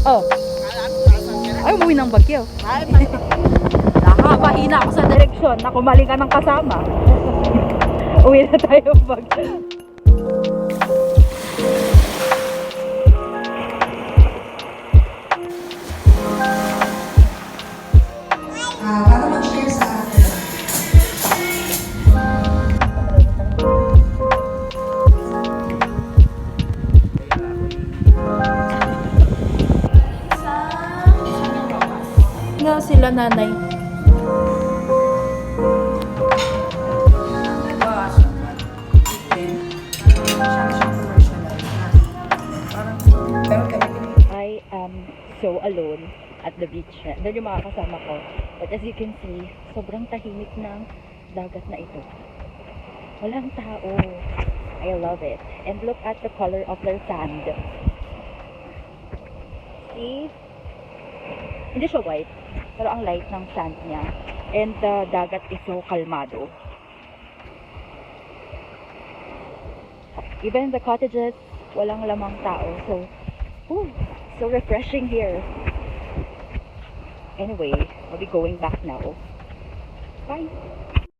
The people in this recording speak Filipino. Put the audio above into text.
Oh, ay umuwi ng Bagyo. Ay, Mahina ako sa direksyon. Naku, mali ka ng kasama. Uwi na tayo Bagyo. para mag-share sa akin. Nga sila nanay. I am so alone at the beach. Doon yung mga kasama ko. But as you can see, sobrang tahimik ng dagat na ito. Walang tao. I love it. And look at the color of their sand. See? Hindi siya white, pero ang light ng sand niya. And the dagat is so kalmado. Even the cottages, walang lamang tao. So refreshing here. Anyway, we'll be going back now. Bye!